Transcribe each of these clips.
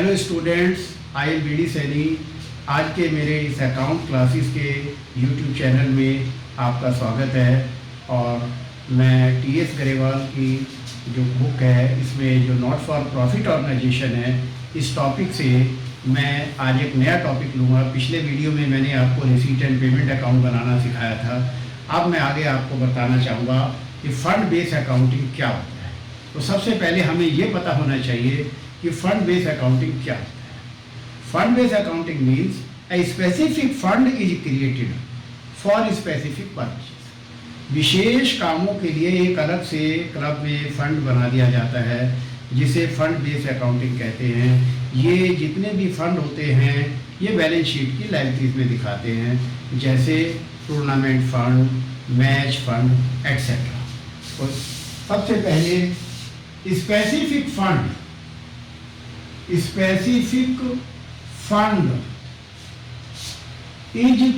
Hello students, I am B D Saini. आज के मेरे इस अकाउंट क्लासेस के यूट्यूब चैनल में आपका स्वागत है। और मैं टी एस गरेवाल की जो बुक है, इसमें जो नॉट फॉर प्रॉफिट ऑर्गेनाइजेशन है, इस टॉपिक से मैं आज एक नया टॉपिक लूँगा। पिछले वीडियो में मैंने आपको रिसीट एंड पेमेंट अकाउंट बनाना सिखाया था। अब मैं आगे आपको बताना चाहूँगा कि फंड बेस्ड अकाउंटिंग क्या होता है। तो सबसे पहले हमें ये पता होना चाहिए कि फंड बेस्ड अकाउंटिंग क्या होता है। Fund based accounting means a specific fund is created for specific purpose. विशेष कामों के लिए एक अलग से क्लब में फंड बना दिया जाता है, जिसे फंड बेस्ड अकाउंटिंग कहते हैं। ये जितने भी फंड होते हैं ये बैलेंस शीट की लायबिलिटीज में दिखाते हैं, जैसे tournament fund, match fund etcetera. तो सबसे पहले specific fund is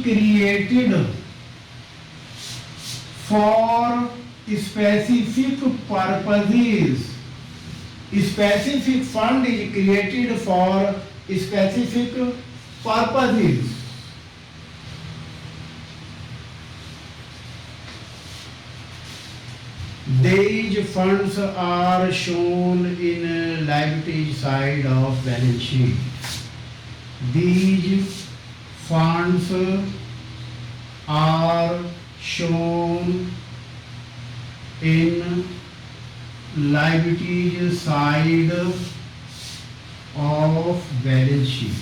created for specific purposes. Specific fund is created for specific purposes. These funds are shown in liability side of balance sheet. These funds are shown in liability side of balance sheet.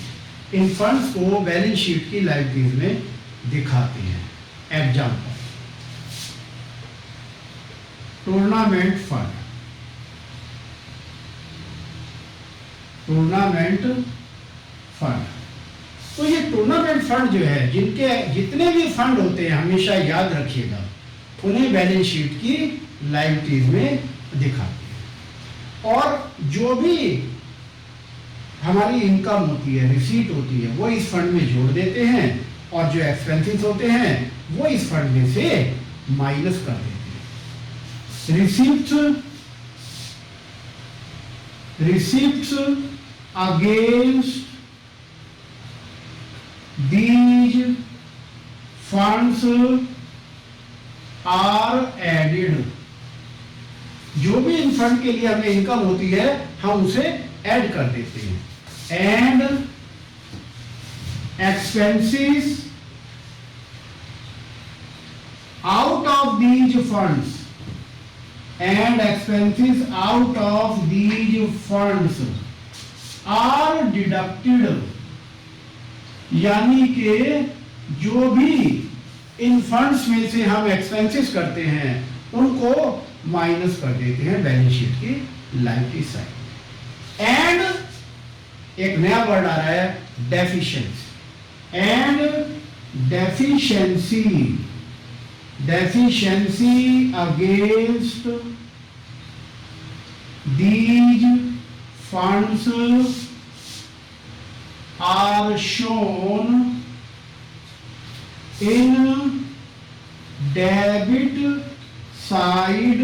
In funds को balance sheet की liabilities में दिखाते हैं। Example, tournament fund. तो ये tournament fund जो है, जिनके जितने भी फंड होते हैं, हमेशा याद रखिएगा, उन्हें बैलेंस शीट की लायबिलिटीज में दिखाते हैं। और जो भी हमारी इनकम होती है, रिसीट होती है, वो इस फंड में जोड़ देते हैं, और जो एक्सपेंसेस होते हैं वो इस फंड में से माइनस कर देते हैं। Receipts against these funds are added. जो भी इन फंड के लिए हमें इनकम होती है, हम उसे ऐड कर देते हैं। And expenses out of these funds and expenses out of these funds are deducted. यानी कि जो भी इन फंड्स में से हम एक्सपेंसेस करते हैं उनको माइनस कर देते हैं बैलेंस शीट की लायबिलिटी साइड। एंड एक नया वर्ड आ रहा है, deficiency. And deficiency against these funds are shown in debit side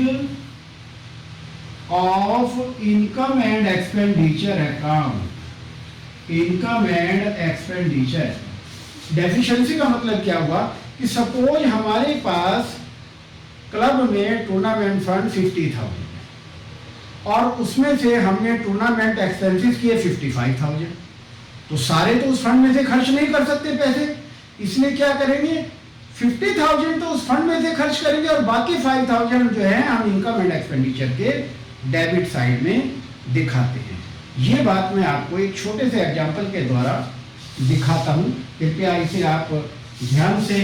of income and expenditure account. Income and expenditure. Deficiency का मतलब क्या हुआ कि सपोज हमारे पास क्लब में टूर्नामेंट फंड 50,000 और उसमें से हमने टूर्नामेंट एक्सपेंसेस किए 55,000। तो सारे तो उस फंड में से खर्च नहीं कर सकते पैसे, इसलिए क्या करेंगे, 50,000 तो उस फंड में से खर्च करेंगे और बाकी 5,000 जो है हम इनकम एंड एक्सपेंडिचर के डेबिट साइड में दिखाते हैं। ये बात मैं आपको एक छोटे से एग्जाम्पल के द्वारा दिखाता हूँ। कृपया इसे आप ध्यान से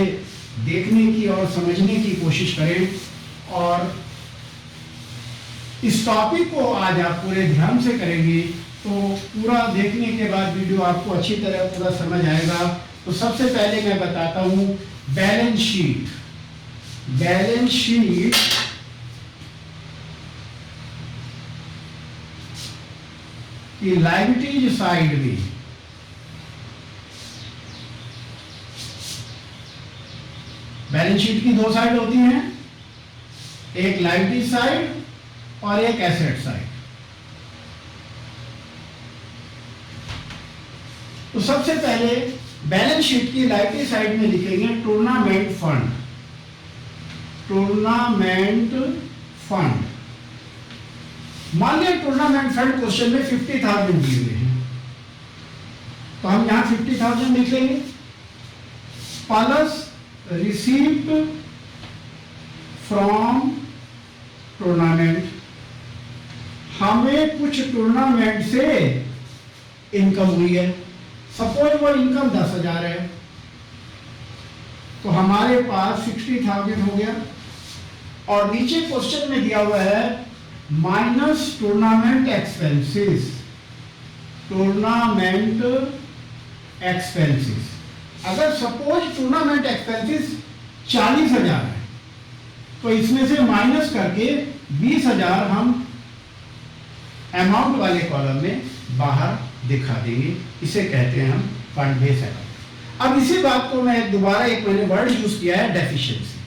देखने की और समझने की कोशिश करें, और इस टॉपिक को आज आप पूरे ध्यान से करेंगे तो पूरा देखने के बाद वीडियो आपको अच्छी तरह पूरा समझ आएगा। तो सबसे पहले मैं बताता हूं बैलेंस शीट की लायबिलिटीज साइड में बैलेंस शीट की दो साइड होती हैं, एक लायबिलिटी साइड और एक एसेट साइड। तो सबसे पहले बैलेंस शीट की राइट साइड में लिखेंगे टूर्नामेंट फंड। टूर्नामेंट फंड, मान लिया टूर्नामेंट फंड क्वेश्चन में 50,000 दिए हुए हैं, तो हम यहां 50,000 लिख लेंगे प्लस रिसीव्ड फ्रॉम टूर्नामेंट। हमें कुछ टूर्नामेंट से इनकम हुई है, सपोज वो इनकम 10,000 है, तो हमारे पास 60,000 हो गया। और नीचे क्वेश्चन में दिया हुआ है minus tournament expenses. Tournament expenses, अगर सपोज टूर्नामेंट एक्सपेंसेस 40,000 है, तो इसमें से माइनस करके 20,000 हम अमाउंट वाले कॉलम में बाहर दिखा देंगे। इसे कहते हैं हम फंड बेस अकाउंट। अब इसी बात को मैं दोबारा एक मैंने वर्ड यूज किया है डेफिशिएंसी।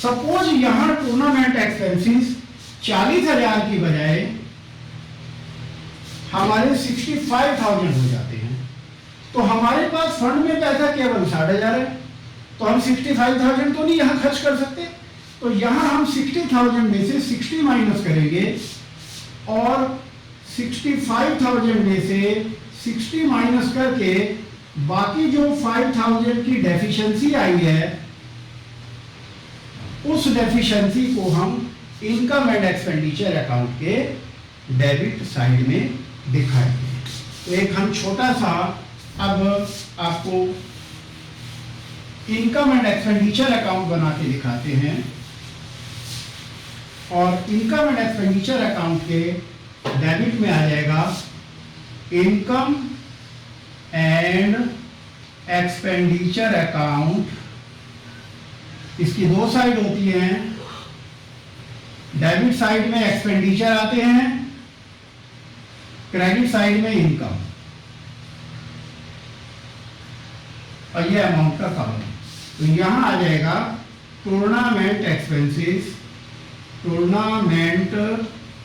सपोज यहां टूर्नामेंट एक्सपेंसेस 40,000 की बजाय हमारे 65,000 हो जाते हैं, तो हमारे पास फंड में पैसा केवल 60,000 है, तो हम 65,000 तो नहीं यहां खर्च कर सकते। तो यहां हम 60,000 में से 60 माइनस करेंगे और 65,000 में से 60 माइनस करके बाकी जो 5,000 की डेफिशिएंसी आई है, उस डेफिशिएंसी को हम इनकम एंड एक्सपेंडिचर अकाउंट के डेबिट साइड में दिखाएंगे। तो एक हम छोटा सा अब आपको इनकम एंड एक्सपेंडिचर अकाउंट बना के दिखाते हैं। और इनकम एंड एक्सपेंडिचर अकाउंट के डेबिट में आ जाएगा इनकम एंड एक्सपेंडिचर अकाउंट। इसकी दो साइड होती हैं, डेबिट साइड में एक्सपेंडिचर आते हैं, क्रेडिट साइड में इनकम, और ये अमाउंट का कॉलम। तो यहां आ जाएगा टूर्नामेंट एक्सपेंसेस। Tournament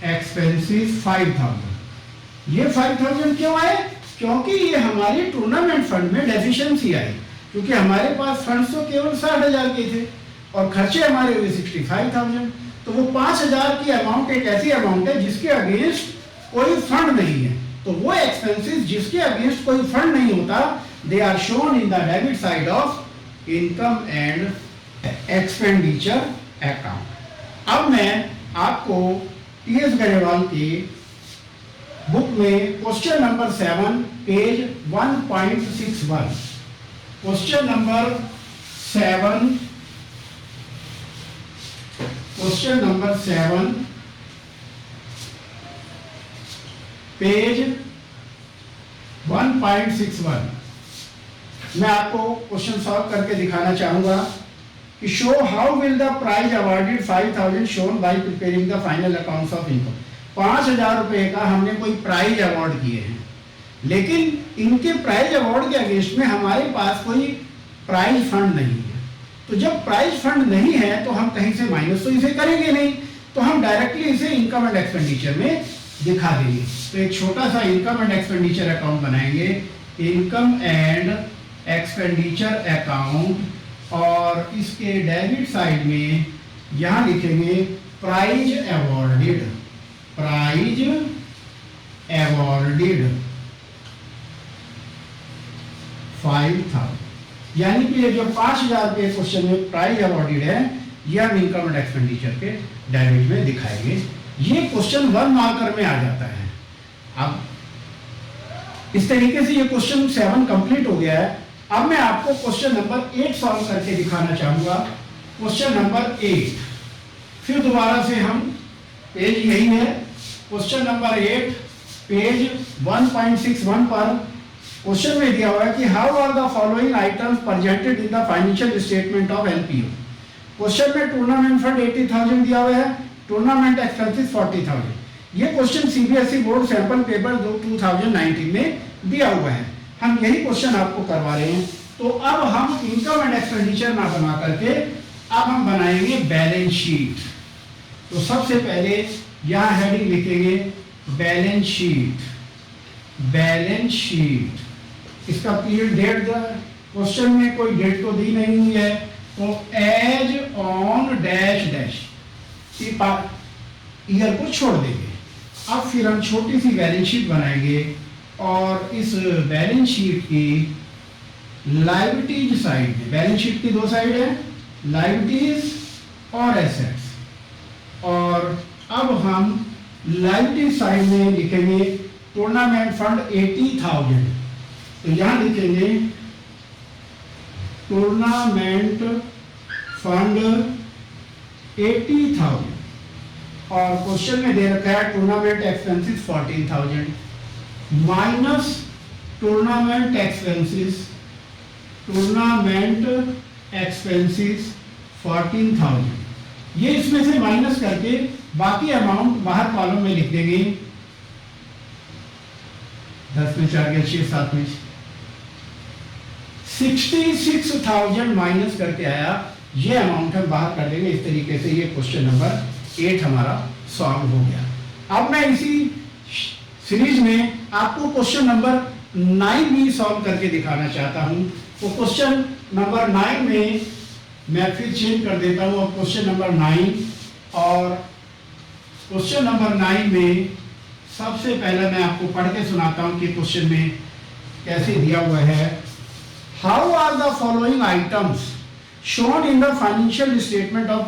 expenses 5,000। ये 5,000 क्यों आए? क्योंकि ये हमारी टूर्नामेंट फंड में डेफिशिएंसी आई, क्योंकि हमारे पास फंड्स तो केवल 60,000 के थे और खर्चे हमारे हुए 65,000। तो वो 5,000 की अमाउंट एक ऐसी अमाउंट है जिसके अगेंस्ट कोई फंड नहीं है। तो वो एक्सपेंसेस जिसके अगेंस्ट कोई फंड नहीं होता, they are shown in the debit side of income and expenditure account. अब मैं आपको टीएस गरेवाल की बुक में question number 7 page 1.61, question number 7, question number 7 page 1.61 मैं आपको क्वेश्चन सॉल्व करके दिखाना चाहूंगा कि show how will the prize awarded 5,000 shown by preparing the final accounts of income. 5,000 रुपए का हमने कोई प्राइज अवार्ड किए हैं, लेकिन इनके प्राइज अवार्ड के अगेंस्ट में हमारे पास कोई प्राइज फंड नहीं है। तो जब प्राइज फंड नहीं है तो हम कहीं से माइनस तो इसे करेंगे नहीं, तो हम डायरेक्टली इसे इनकम एंड एक्सपेंडिचर में दिखा देंगे। तो एक छोटा सा इनकम एंड एक्सपेंडिचर अकाउंट बनाएंगे, इनकम एंड एक्सपेंडिचर अकाउंट, और इसके डेबिट साइड में यहां लिखेंगे प्राइज अवॉर्डेड। प्राइज अवॉर्डेड 5,000, यानी कि ये जो 5,000 रुपये क्वेश्चन में प्राइज अवॉर्डेड है, यह हम इनकम एंड एक्सपेंडिचर के डेबिट में दिखाएंगे। ये क्वेश्चन 1 मार्कर में आ जाता है। अब इस तरीके से ये क्वेश्चन 7 कंप्लीट हो गया है। अब मैं आपको क्वेश्चन नंबर 8 सॉल्व करके दिखाना चाहूंगा। क्वेश्चन नंबर 8, फिर दोबारा से हम पेज यही है, क्वेश्चन नंबर 8 पेज 1.61 पर क्वेश्चन में दिया हुआ है कि how are the following items presented in the financial statement of LPO. Question में टूर्नामेंट फंड 80,000 दिया हुआ है, टूर्नामेंट एक्सपेंसेस 40,000। ये question CBSE board sample paper 2019 में दिया हुआ है। हम यही क्वेश्चन आपको करवा रहे हैं। तो अब हम इनकम एंड एक्सपेंडिचर ना बना करके अब हम बनाएंगे बैलेंस शीट। तो सबसे पहले यहां हेडिंग लिखेंगे बैलेंस शीट। बैलेंस शीट इसका पीरियड डेट क्वेश्चन में कोई डेट तो दी नहीं हुई है, तो as on dash dash year को छोड़ देंगे। अब फिर हम छोटी सी बैलेंस शीट बनाएंगे और इस बैलेंस शीट की लायबिलिटीज साइड में, बैलेंस शीट की दो साइड है, लायबिलिटीज और एसेट्स, और अब हम लायबिलिटी साइड में लिखेंगे टूर्नामेंट फंड 80,000। तो यहां लिखेंगे टूर्नामेंट फंड 80,000 और क्वेश्चन में दे रखा है tournament expenses 14,000 minus tournament expenses 14,000। ये इसमें से माइनस करके बाकी अमाउंट बाहर कॉलम में लिख देंगे। 10 में 4 गया 6 7 में 66,000 माइनस करके आया, ये अमाउंट हम बाहर कर देंगे। इस तरीके से ये क्वेश्चन नंबर 8 हमारा सॉल्व हो गया। अब मैं इसी सीरीज में आपको क्वेश्चन नंबर 9 भी सॉल्व करके दिखाना चाहता हूं। तो क्वेश्चन नंबर 9 में मैं फिर चेंज कर देता हूं। अब क्वेश्चन नंबर 9, और क्वेश्चन नंबर 9 में सबसे पहले मैं आपको पढ़ के सुनाता हूं कि क्वेश्चन में कैसे दिया हुआ है। How are the following items shown in the financial statement of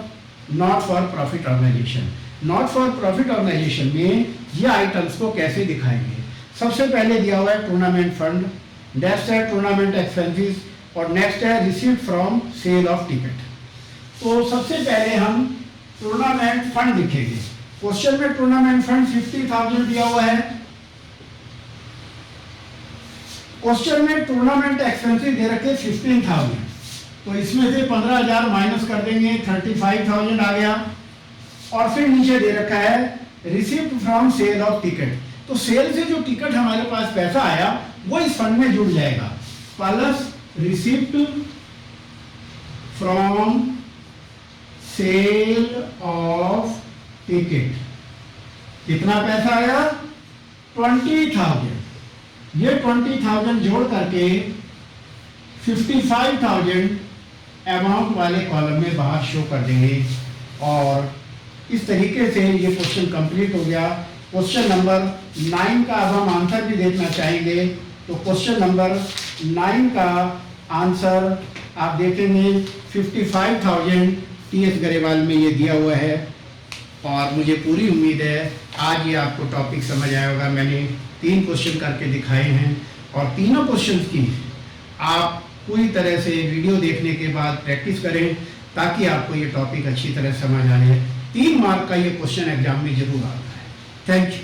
not for profit organisation. Not for profit organisation में ये आइटम्स को कैसे दिखाएंगे। सबसे पहले दिया हुआ है टूर्नामेंट फंड, नेक्स्ट है टूर्नामेंट एक्सपेंसेस, और नेक्स्ट है received from sale of ticket. तो सबसे पहले हम टूर्नामेंट फंड लिखेंगे। क्वेश्चन में टूर्नामेंट फंड 50,000 दिया हुआ है। क्वेश्चन में टूर्नामेंट एक्सपेंसेस दे रखे 15,000, तो इसमें से 15,000 माइनस कर देंगे, 35,000 आ गया। और फिर नीचे दे रखा है received from sale of ticket. तो सेल से जो टिकट हमारे पास पैसा आया वो इस फंड में जुड़ जाएगा, plus received from sale of ticket. कितना पैसा आया? 20,000। ये 20,000 जोड़ करके 55,000 अमाउंट वाले कॉलम में बाहर शो कर देंगे। और इस तरीके से ये क्वेश्चन कंप्लीट हो गया। क्वेश्चन नंबर 9 का अब हम आंसर भी देखना चाहेंगे। तो क्वेश्चन नंबर 9 का आंसर आप देखेंगे 55,000 टीएस गरेवाल में ये दिया हुआ है। और मुझे पूरी उम्मीद है आज ये आपको टॉपिक समझ आया होगा। मैंने 3 क्वेश्चन करके दिखाए हैं और तीनों क्वेश्चन की आप पूरी तरह से वीडियो देखने के बाद प्रैक्टिस करें ताकि आपको ये टॉपिक अच्छी तरह समझ आ जाए। 3 मार्क का ये क्वेश्चन एग्जाम में जरूर आता है। Thank you.